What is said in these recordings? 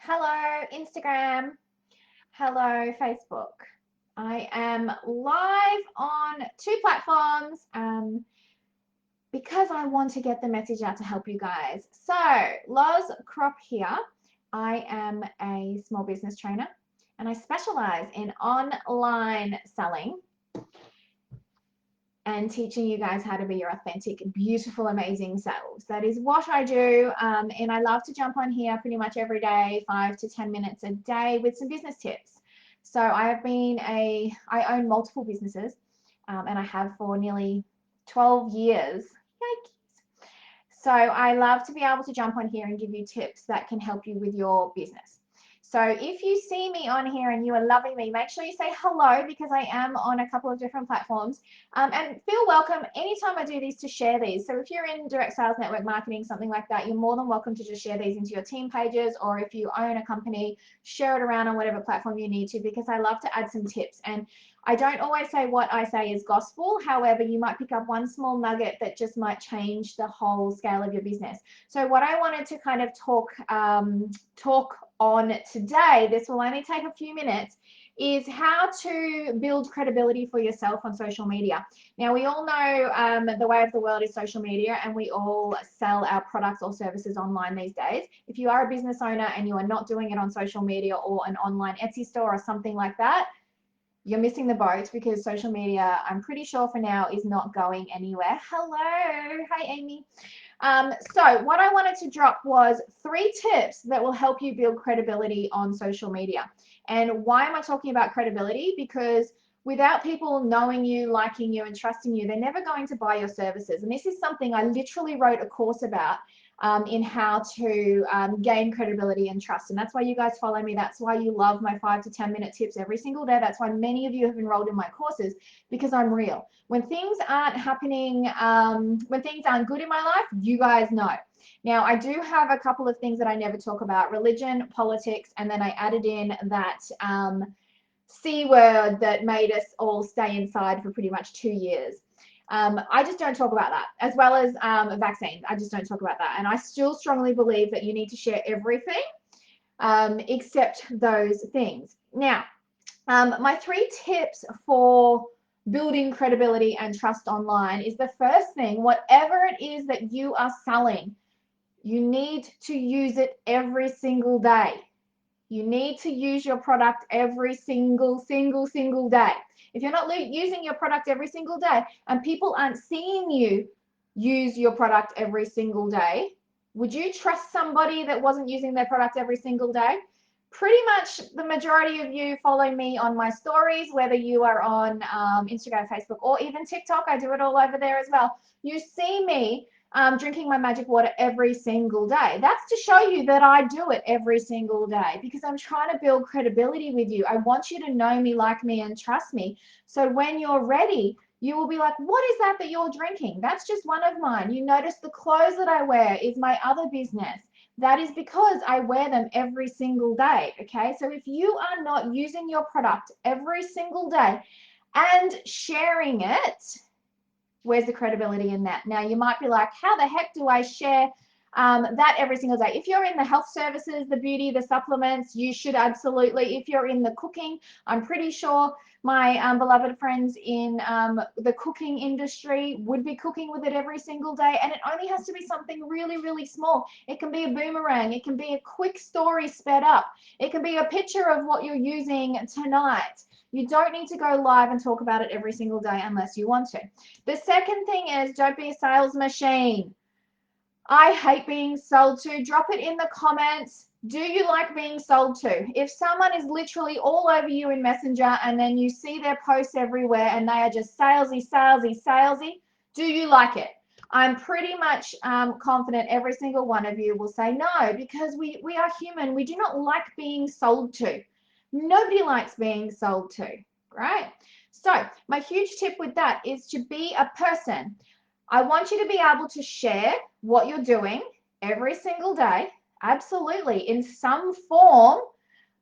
Hello, Instagram. Hello, Facebook. I am live on two platforms because I want to get the message out to help you guys. So, Loz Crop here. I am a small business trainer and I specialize in online selling and teaching you guys how to be your authentic, beautiful, amazing selves. That is what I do. And I love to jump on here pretty much every day, 5 to 10 minutes a day with some business tips. So I own multiple businesses and I have for nearly 12 years. Yikes. So I love to be able to jump on here and give you tips that can help you with your business. So if you see me on here and you are loving me, make sure you say hello because I am on a couple of different platforms. And feel welcome anytime I do these to share these. So if you're in direct sales, network marketing, something like that, you're more than welcome to just share these into your team pages, or if you own a company, share it around on whatever platform you need to, because I love to add some tips. And I don't always say what I say is gospel. However, you might pick up one small nugget that just might change the whole scale of your business. So what I wanted to kind of talk on today, this will only take a few minutes, is how to build credibility for yourself on social media. Now, we all know the way of the world is social media, and we all sell our products or services online these days. If you are a business owner and you are not doing it on social media or an online Etsy store or something like that, you're missing the boat, because social media, I'm pretty sure for now, is not going anywhere. Hello. Hi, Amy. So what I wanted to drop was 3 tips that will help you build credibility on social media. And why am I talking about credibility? Because without people knowing you, liking you, and trusting you, they're never going to buy your services. And this is something I literally wrote a course about in how to gain credibility and trust. And that's why you guys follow me. That's why you love my 5 to 10 minute tips every single day. That's why many of you have enrolled in my courses, because I'm real. When things aren't happening, when things aren't good in my life, you guys know. Now, I do have a couple of things that I never talk about: religion, politics, and then I added in that C word that made us all stay inside for pretty much 2 years. I just don't talk about that, as well as vaccines. I just don't talk about that. And I still strongly believe that you need to share everything except those things. Now, my 3 tips for building credibility and trust online is: the first thing, whatever it is that you are selling, you need to use it every single day. You need to use your product every single day. If you're not using your product every single day and people aren't seeing you use your product every single day, would you trust somebody that wasn't using their product every single day? Pretty much the majority of you follow me on my stories, whether you are on Instagram, Facebook, or even TikTok. I do it all over there as well. You see me drinking my magic water every single day. That's to show you that I do it every single day, because I'm trying to build credibility with you. I want you to know me, like me, and trust me. So when you're ready, you will be like, what is that you're drinking? That's just one of mine. You notice the clothes that I wear is my other business. That is because I wear them every single day. Okay, so if you are not using your product every single day and sharing it, where's the credibility in that? Now, you might be like, how the heck do I share that every single day? If you're in the health services, the beauty, the supplements, you should absolutely. If you're in the cooking, I'm pretty sure my beloved friends in the cooking industry would be cooking with it every single day. And it only has to be something really, really small. It can be a boomerang. It can be a quick story sped up. It can be a picture of what you're using tonight. You don't need to go live and talk about it every single day unless you want to. The second thing is, don't be a sales machine. I hate being sold to. Drop it in the comments. Do you like being sold to? If someone is literally all over you in Messenger and then you see their posts everywhere and they are just salesy, salesy, salesy, do you like it? I'm pretty much confident every single one of you will say no, because we are human. We do not like being sold to. Nobody likes being sold to, right? So my huge tip with that is to be a person. I want you to be able to share what you're doing every single day, absolutely, in some form,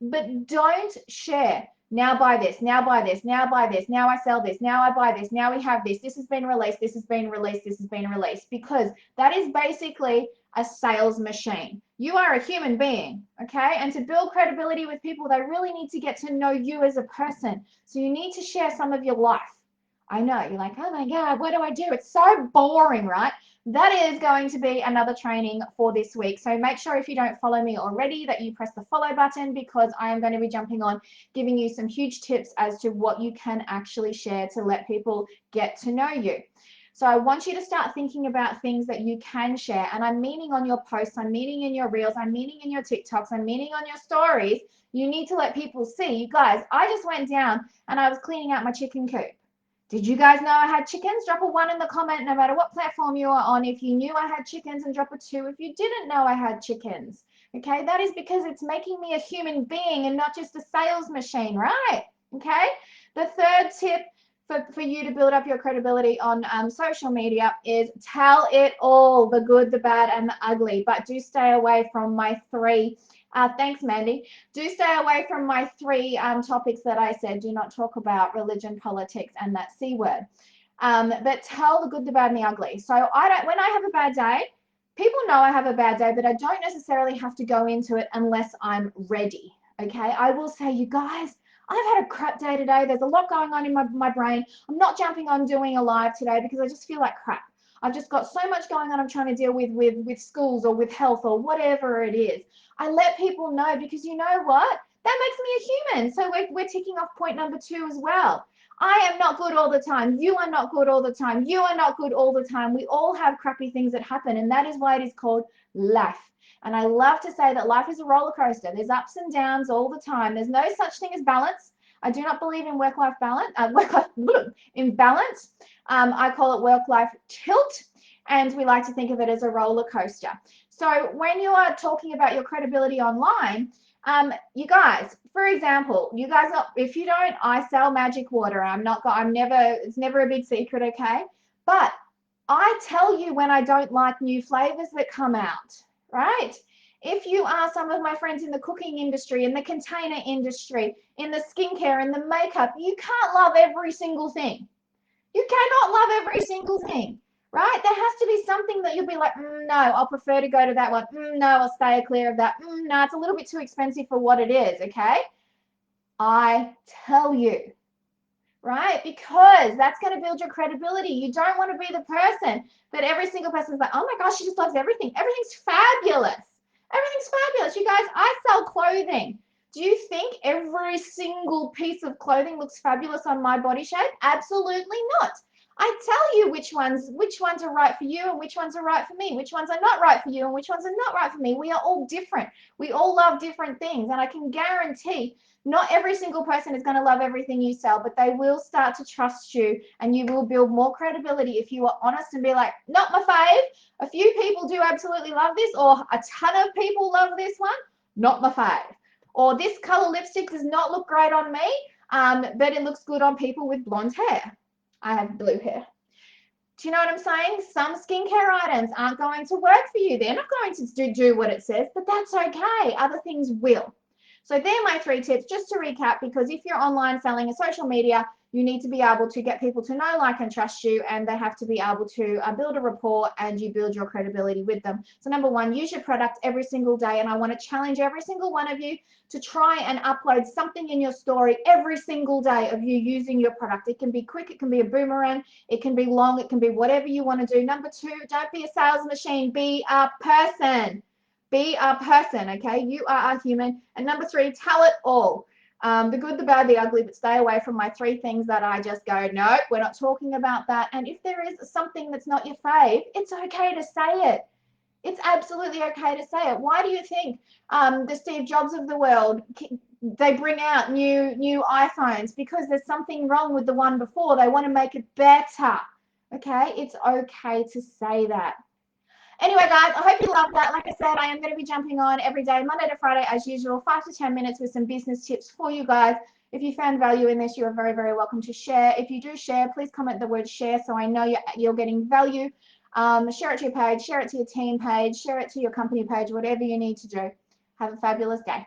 but don't share. Now buy this, now buy this, now buy this, now I sell this, now I buy this, now we have this, this has been released, this has been released, this has been released, because that is basically a sales machine. You are a human being, okay? And to build credibility with people, they really need to get to know you as a person. So you need to share some of your life. I know, you're like, oh my God, what do I do? It's so boring, right? That is going to be another training for this week. So make sure if you don't follow me already that you press the follow button, because I am going to be jumping on giving you some huge tips as to what you can actually share to let people get to know you. So I want you to start thinking about things that you can share. And I'm meaning on your posts, I'm meaning in your reels, I'm meaning in your TikToks, I'm meaning on your stories. You need to let people see. You guys, I just went down and I was cleaning out my chicken coop. Did you guys know I had chickens? Drop a 1 in the comment no matter what platform you are on if you knew I had chickens, and drop a 2 if you didn't know I had chickens. Okay, that is because it's making me a human being and not just a sales machine, right? Okay, the third tip for you to build up your credibility on social media is tell it all, the good, the bad, and the ugly. But do stay away from my 3 thanks, Mandy. Do stay away from my 3 topics that I said. Do not talk about religion, politics, and that C word. But tell the good, the bad, and the ugly. So when I have a bad day, people know I have a bad day, but I don't necessarily have to go into it unless I'm ready. Okay, I will say, you guys, I've had a crap day today. There's a lot going on in my brain. I'm not jumping on doing a live today because I just feel like crap. I've just got so much going on I'm trying to deal with schools or with health or whatever it is. I let people know, because you know what? That makes me a human. So we're ticking off point number 2 as well. I am not good all the time. You are not good all the time. You are not good all the time. We all have crappy things that happen, and that is why it is called life. And I love to say that life is a roller coaster. There's ups and downs all the time. There's no such thing as balance. I do not believe in work-life balance. In balance. I call it work-life tilt, and we like to think of it as a roller coaster. So when you are talking about your credibility online, you guys, for example, you guys, if you don't, I sell magic water. It's never a big secret, okay? But I tell you when I don't like new flavors that come out, right? If you are some of my friends in the cooking industry, in the container industry, in the skincare, in the makeup, you can't love every single thing. You cannot love every single thing, right? There has to be something that you'll be like, no, I'll prefer to go to that one. No, I'll stay clear of that. No, it's a little bit too expensive for what it is, okay? I tell you, right? Because that's going to build your credibility. You don't want to be the person that every single person's like, oh my gosh, she just loves everything. Everything's fabulous. Everything's fabulous. You guys, I sell clothing. Do you think every single piece of clothing looks fabulous on my body shape? Absolutely not. I tell you which ones are right for you and which ones are right for me, which ones are not right for you and which ones are not right for me. We are all different. We all love different things, and I can guarantee not every single person is going to love everything you sell, but they will start to trust you, and you will build more credibility if you are honest and be like, not my fave. A few people do absolutely love this, or a ton of people love this one, not my fave. Or this color lipstick does not look great on me, but it looks good on people with blonde hair. I have blue hair. Do you know what I'm saying? Some skincare items aren't going to work for you. They're not going to do what it says, but that's okay. Other things will. So they're my 3 tips, just to recap, because if you're online selling a social media, you need to be able to get people to know, like, and trust you, and they have to be able to build a rapport, and you build your credibility with them. So number 1, use your product every single day, and I want to challenge every single one of you to try and upload something in your story every single day of you using your product. It can be quick, it can be a boomerang, it can be long, it can be whatever you want to do. Number 2, don't be a sales machine, be a person. Be a person, okay? You are a human. And number 3, tell it all. The good, the bad, the ugly, but stay away from my 3 things that I just go, nope, we're not talking about that. And if there is something that's not your fave, it's okay to say it. It's absolutely okay to say it. Why do you think the Steve Jobs of the world, they bring out new iPhones? Because there's something wrong with the one before. They want to make it better, okay? It's okay to say that. Anyway, guys, I hope you loved that. Like I said, I am going to be jumping on every day, Monday to Friday, as usual, 5 to 10 minutes with some business tips for you guys. If you found value in this, you are very, very welcome to share. If you do share, please comment the word share so I know you're getting value. Share it to your page, share it to your team page, share it to your company page, whatever you need to do. Have a fabulous day.